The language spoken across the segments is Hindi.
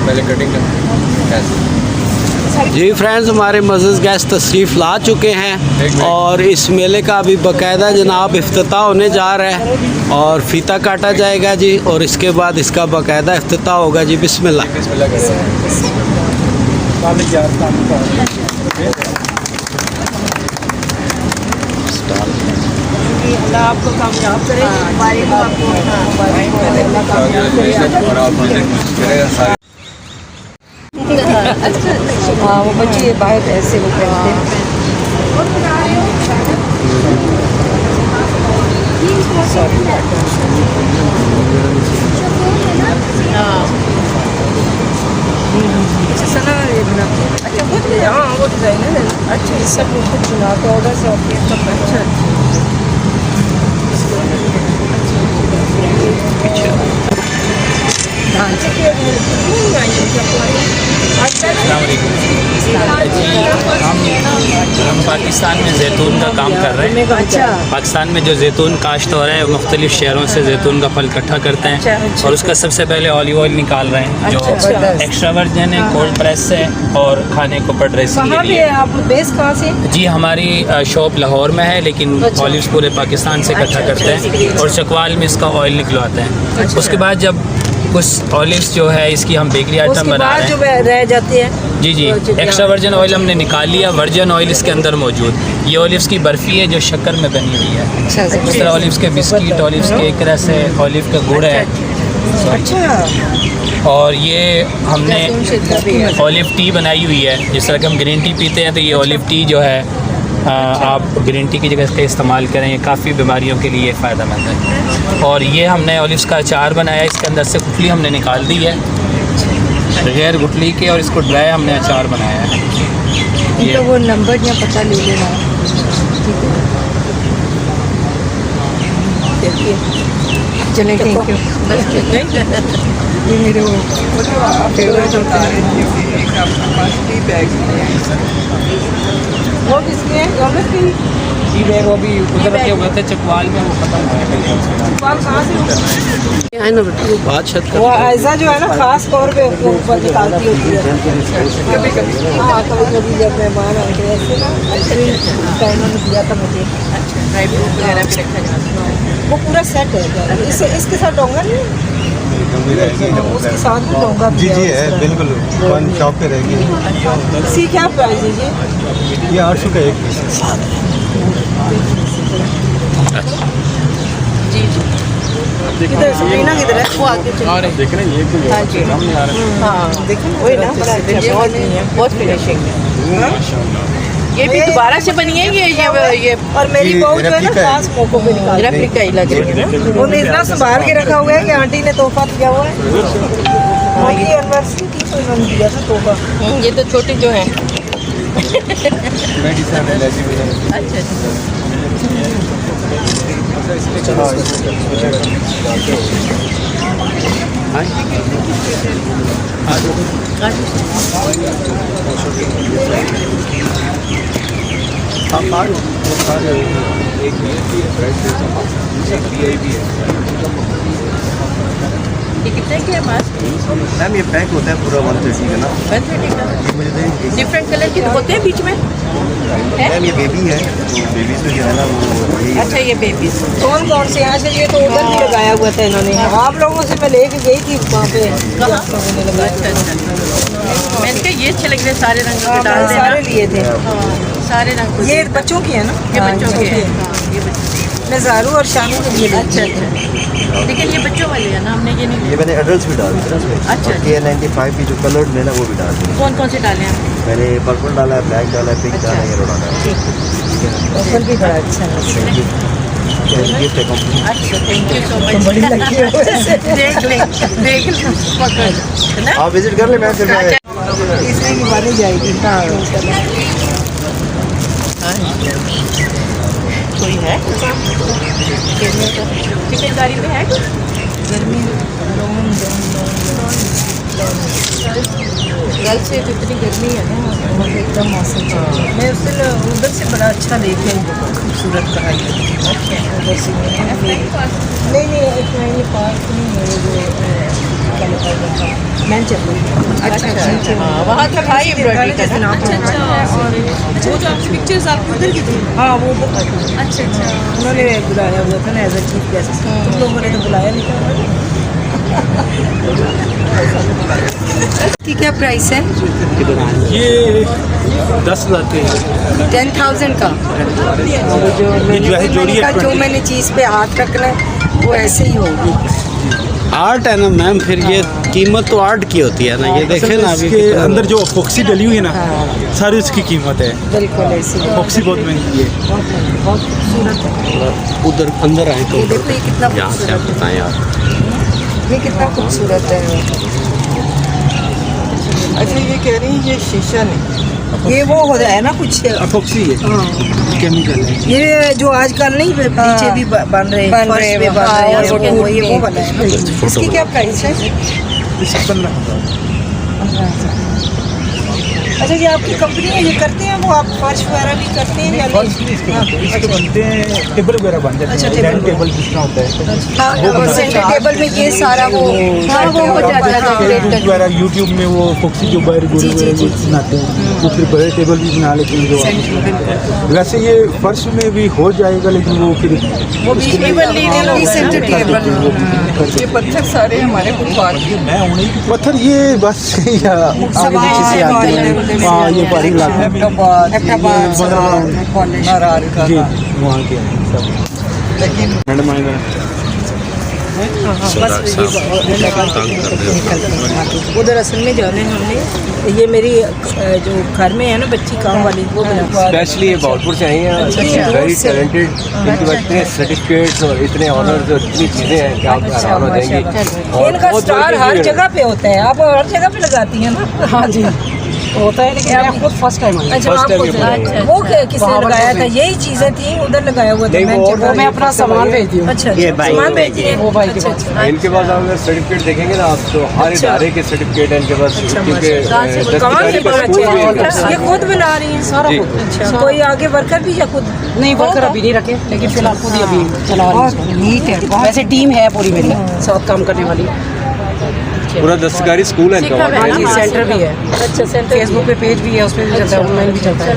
पहले कटिंग जी फ्रेंड्स, हमारे मज़ीज़ गेस्ट तशरीफ़ ला चुके हैं और इस मेले का अभी बाकायदा जनाब इफ्तिताह होने जा रहा है और फ़ीता काटा जाएगा जी, और इसके बाद इसका बाकायदा इफ्तिताह होगा जी। बिस्मिल्लाह। अल्लाह आपको कामयाब करे। हाँ, वो बच्चे बाहर ऐसे वो पहनते हैं। अच्छा खुद हाँ वो डिज़ाइनर है। अच्छा ये सब खुद चुनाते ऑर्डर से होती है सब। अच्छा हम पाकिस्तान में जैतून का काम कर रहे हैं। अच्छा। पाकिस्तान में जो जैतून काश्त हो रहा है, मुख्तलिफ शहरों से जैतून का फल इकट्ठा करते हैं। अच्छा। और उसका सबसे पहले ऑलिव ऑयल निकाल रहे हैं जो एक्स्ट्रा वर्जिन है, कोल्ड प्रेस है और खाने को ऊपर ड्रेसिंग के लिए। आप बेस कहाँ से? जी हमारी शॉप लाहौर में है, लेकिन ऑलिव्स पूरे पाकिस्तान से इकट्ठा करते हैं और चकवाल में इसका ऑयल निकलवाते हैं। उसके बाद जब कुछ ऑलिव्स जो है इसकी हम बेकरी आइटम बना रहे हैं, जो रह जाते हैं। जी एक्स्ट्रा वर्जिन ऑयल हमने निकाल लिया, वर्जिन ऑयल इसके अंदर मौजूद। ये ऑलिव्स की बर्फ़ी है जो शक्कर में बनी हुई है। इस तरह ऑलिव्स के बिस्किट, ऑलिव्स के एक रस है, ऑलिव का गुड़ है। अच्छा। और ये हमने ऑलिव टी बनाई हुई है। जिस तरह कि हम ग्रीन टी पीते हैं तो ये ऑलिव टी जो है आप ग्रीन टी की जगह इसका इस्तेमाल करें, ये काफ़ी बीमारियों के लिए फ़ायदेमंद है। और ये हमने ऑलिव्स का अचार बनाया, इसके अंदर से गुठली हमने निकाल दी है बगैर गुठली के, और इसको ड्राई हमने अचार बनाया है। ये वो नंबर या पता ले लेना। चलें, थैंक यू। ये मेरे वो फेवरेट होता है। वो किसके हैं? जी वो भी उधर रखे हुए थे चकवाल में, वो खत्म हो गए। वो ऐसा जो है ना खास तौर पे ऊपर निकालती होती है। हाँ कभी कभी जब मेहमान आए थे ऐसे ना, उन्होंने दिया था मुझे। ड्राई फ्रूट वगैरह भी रखा जाता है। वो पूरा सेट है। इसके साथ डोंगा नहीं? उसके साथ भी डोंगा जी है बिल्कुल, वन शॉप पे रहेगी। इसी क्या प्राइस है जी? ये 800 का एक पीस है। किधर सब्रीना किधर है? वो आगे चलो। देख रहे हैं ये हाँ जी हाँ देखें वही ना, बड़ा अच्छा, बहुत फिनिशिंग है। ये भी दोबारा से बनी है ये और मेरी बहू जो है ना खास मौकों पे निकाल रेप्लिका ही लग रही है ना। उन्होंने इतना संभाल के रखा हुआ है कि आंटी ने तोहफा दिया हुआ है। ये एनिवर्सरी थी तो इन्होंने दिया था तोहफा। ये तो छोटी जो है। अच्छा ये कितने के है मास्क? मैम ये पैक होता है पूरा 130 का ना। 130 का। डिफरेंट कलर के होते हैं बीच में? मैम ये बेबी है, बेबी से जो है ना वो। अच्छा ये बेबी कौन कौन से यहाँ से? ये तो उधर भी लगाया हुआ था इन्होंने। आप लोगों से मैं लेके गई थी वहाँ पे। मैंने कहा ये अच्छे लग रहे सारे रंग डाल देना। सारे लिए थे सारे रंग। ये बच्चों की है ना? ये बच्चों के हैं। ये मैं ज़ारू और शानू के लिए। अच्छा लेकिन ये बच्चों वाले है ना, हमने ये नहीं। ये मैंने एडल्ट्स भी डाल दिया। अच्छा K95 की जो कलर्ड है ना वो भी डाल दिया। कौन कौन से डाले हैं? मैंने पर्पल डाला है, ब्लैक डाला है, पिंक डाला है, येलो डाला है। पर्पल भी बड़ा अच्छा है। गिफ्ट है कंपनी। अच्छा थैंक यू सो मच। बड़ी लगी है। देख ले ना। आप विजिट कर ले मैम, फिर मैं इसमें भी बनी जाएगी। हाँ कोई है चिकनकारी में है गर्मी कल से तो इतनी गर्मी है ना, एकदम मौसम। मैं उससे उधर से बड़ा अच्छा लेके आई, खूबसूरत कढ़ाई। अच्छा उधर से नहीं, ये पार्क नहीं है, जो क्या बताया मैन चल रही है। अच्छा हाँ, वहाँ का भाई एम्ब्रॉयडरी का है। वो जो आपकी पिक्चर्स आपकी उधर की थी? हाँ वो अच्छा उन्होंने बुलाया हुआ था ना एज अ चीफ गेस्ट, तुम लोगों ने तो बुलाया नहीं था। की क्या प्राइस है? ये 10 लाख के 10,000 का। ये जो है जोड़ी है जो मैंने चीज़ पे हाथ रखना है वो ऐसे ही होगी। आर्ट है ना मैम, फिर ये कीमत तो आर्ट की होती है ना। ये देखें ना अभी इसके अंदर जो अपोक्सी डली हुई है ना, सारी उसकी कीमत है। बिल्कुल ऐसे ही। अपोक्सी बहुत महंगी है। बहुत खूबसूरत है। उधर अंदर आए तो ये देखो ये कितना यहाँ से आप खूबसूरत बताएं आप। है, ये कितना खूबसूरत है। अच्छा ये कह रही है ये शीशा नहीं, ये वो हो रहा है ना कुछ अपोक्सी है, केमिकल है। ये जो आजकल नहीं पीछे भी बन रहे हैं, फर्श पे बन रहे हैं, वो बना है ना। इसकी क्या प्राइस है? इसकी 15,000। अच्छा ये आपकी कंपनी है, ये करते हैं वो, आप फर्श वगैरह भी करते हैं या नहीं? इसके बनते हैं टेबल वगैरह बन जाते अच्छा, हैं। टेबल डाइनिंग टेबल जिस तरह होता है हाँ सेंटर टेबल में ये सारा वो हाँ, वो हो जाता है डेकोरेट करके। वगैरह यूट्यूब में वो अपोक्सी जो बाहर जी, जी, जी। बनाते हैं, तो फिर बड़े टेबल भी बना लेते हैं जो। वैसे ये फर्श में भी हो जाएगा, लेकिन वो फिर वो बीच में बन लीजिए सेंटर टेबल। ये पत्थर सारे हमारे फुटपाथ के। पत्थर ये बस या आगे पीछे से आते हैं। हाँ ये बाहरी इलाका है हैदराबाद जी, वहाँ के हैं सब। लेकिन उधर असल में जाने हमने, ये मेरी जो घर में है ना बच्ची काम वाली, वो बना। स्पेशली ये बहादुरपुर से आई हैं, वेरी टैलेंटेड। इनके पास इतने सर्टिफिकेट्स और इतने ऑनर्स और इतनी चीज़ें हैं कि आप हैरान हो जाएंगे। और इनका बहुत स्टार बड़ी हर भीड़ है। जगह पे होता है, आप हर जगह पे लगाती हैं ना? हाँ जी होता है, लेकिन मैं खुद फर्स्ट टाइम आई। अच्छा First time आपको ये बनाया। वो किसने लगाया था? यही चीजें थी उधर लगाया हुआ था। नहीं, वो और मैं अपना सामान भेजती हूँ। अच्छा सामान भेजती है वो भाई। अच्छा इनके पास आप अगर सर्टिफिकेट देखेंगे ना आप, तो हर इदारे के सर्टिफिकेट है इनके पास, क्योंकि कहाँ से दस्तकारी का स्कूल भी है इनके पास। ये खुद बना रही है सारा जी। खुद? अच्छा कोई आगे वर्कर भी या खुद? नहीं वर्कर अभी नहीं रखे, लेकिन फिलहाल खुद ही अभी चला रही हूँ। नीट है बहुत। वैसे टीम है पूरी मेरी साथ काम करने वाली। पूरा दस्तकारी स्कूल है इनका वहाँ हाँ जी पे। सेंटर भी है, अच्छा सेंटर फेसबुक पे पेज भी है, उस पर भी चलता है, ऑनलाइन भी चलता है।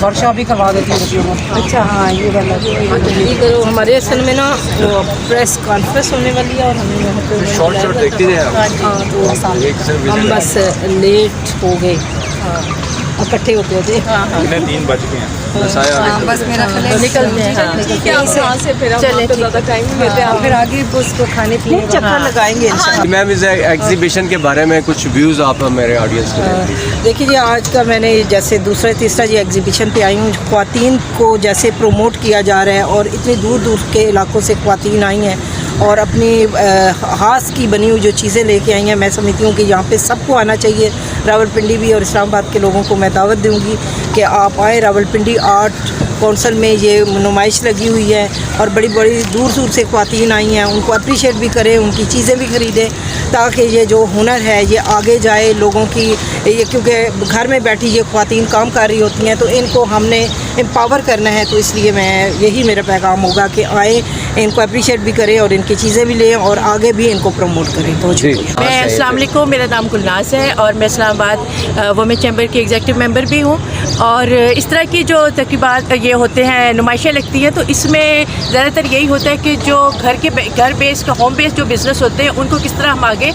वर्कशॉप भी करवा देती है बच्चों को। अच्छा हाँ ये वाला तो हमारे असल में ना वो प्रेस कॉन्फ्रेंस होने वाली है और हमें यहाँ पे शॉर्ट शॉर्ट देखते थे आप। हाँ तो एक से हम विजिट बस लेट हो गए, इकट्ठे होते थे। 3 बज गए हैं। हाँ बस मेरा निकलते हैं। ठीक है यहाँ से फिर हम आपको ज़्यादा टाइम नहीं देते, आप फिर आगे उसको खाने पीने का चक्कर लगाएंगे इंशाल्लाह। मैम इस एग्जीबिशन के बारे में कुछ व्यूज़ आप मेरे ऑडियंस को दें। देखिए जी आज का मैंने जैसे दूसरा तीसरा जी एग्जीबिशन पे आई हूँ, ख्वातीन को जैसे प्रमोट किया जा रहा है और इतनी दूर दूर के इलाकों से ख्वातीन आई हैं और अपनी हाथ की बनी हुई जो चीज़ें लेके आई हैं। मैं समझती हूँ कि यहाँ पे सबको आना चाहिए। रावलपिंडी भी और इस्लामाबाद के लोगों को मैं दावत दूँगी कि आप आएँ। रावलपिंडी आर्ट कौंसल में ये नुमाइश लगी हुई है और बड़ी बड़ी दूर दूर से ख्वातीन आई हैं, उनको अप्रिशिएट भी करें, उनकी चीज़ें भी ख़रीदें ताकि ये जो हुनर है ये आगे जाए लोगों की। ये क्योंकि घर में बैठी ये ख्वातीन काम कर रही होती हैं तो इनको हमने एम्पावर करना है, तो इसलिए मैं यही मेरा पैगाम होगा कि आए, इनको अप्रिशिएट भी करें और इनकी चीज़ें भी लें और आगे भी इनको प्रमोट करें। तो मैं अस्सलाम वालेकुम, मेरा नाम गुलनाज है और मैं इस्लामाबाद वुमेन चैम्बर की एग्जीक्यूटिव मेंबर भी हूँ। और इस तरह की जो तकरीबात ये होते हैं, नुमाइशें लगती हैं, तो इसमें ज़्यादातर यही होता है कि जो घर बेस्ड होम बेस्ड जो बिज़नेस होते हैं उनको किस तरह हम आगे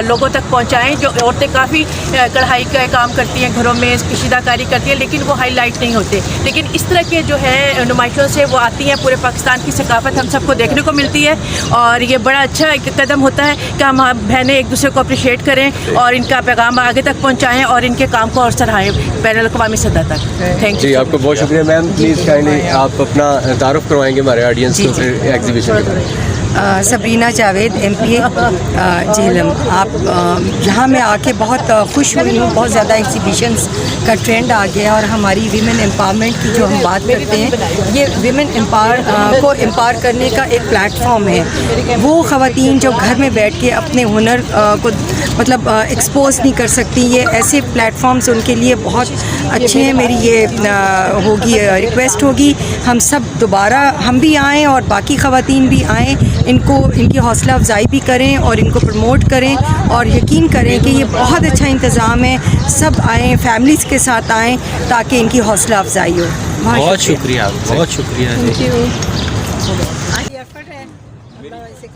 लोगों तक पहुँचाएँ। जो औरतें काफ़ी कढ़ाई का काम करती हैं, घरों में कशीदाकारी करती हैं, लेकिन वो हाईलाइट नहीं होते। लेकिन इस तरह के जो है नुमाइशों से वो आती हैं, पूरे पाकिस्तान की सकाफत हम सबको देखने को मिलती है और ये बड़ा अच्छा एक कदम होता है कि हम बहनें एक दूसरे को अप्रिशिएट करें और इनका पैगाम आगे तक पहुँचाएँ और इनके काम को और सराहें बैनुल-अक़वामी सतह तक। थैंक यू जी आपको बहुत शुक्रिया मैम। प्लीज़ काइंडली आप अपना तारुफ करवाएंगे हमारे ऑडियंस को फिर एग्जीबिशन के बारे में। Sabrina Javed MPA Jhelum. आप यहाँ मैं आके बहुत खुश हुई हूँ। बहुत ज़्यादा एग्जीबिशंस का ट्रेंड आ गया और हमारी वीमेन एम्पावरमेंट की जो हम बात करते हैं, ये वीमेन को एम्पावर करने का एक प्लेटफॉर्म है। वो ख़वातीन जो घर में बैठ के अपने हुनर को मतलब एक्सपोज नहीं कर सकती, ये ऐसे प्लेटफॉर्म्स उनके लिए बहुत अच्छे हैं। मेरी ये होगी रिक्वेस्ट होगी हम सब दोबारा हम भी आएँ और बाकी ख़वातीन भी आएँ इनकी हौसला अफजाई भी करें और इनको प्रमोट करें और यकीन करें कि ये बहुत अच्छा इंतज़ाम है। सब आएँ, फैमिलीज़ के साथ आएँ ताकि इनकी हौसला अफजाई हो। बहुत शुक्रिया, बहुत शुक्रिया जी।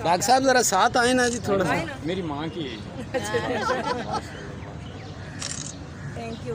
डॉक्टर साहब ज़रा साथ आए ना जी थोड़ा सा। मेरी माँ की है। Thank you.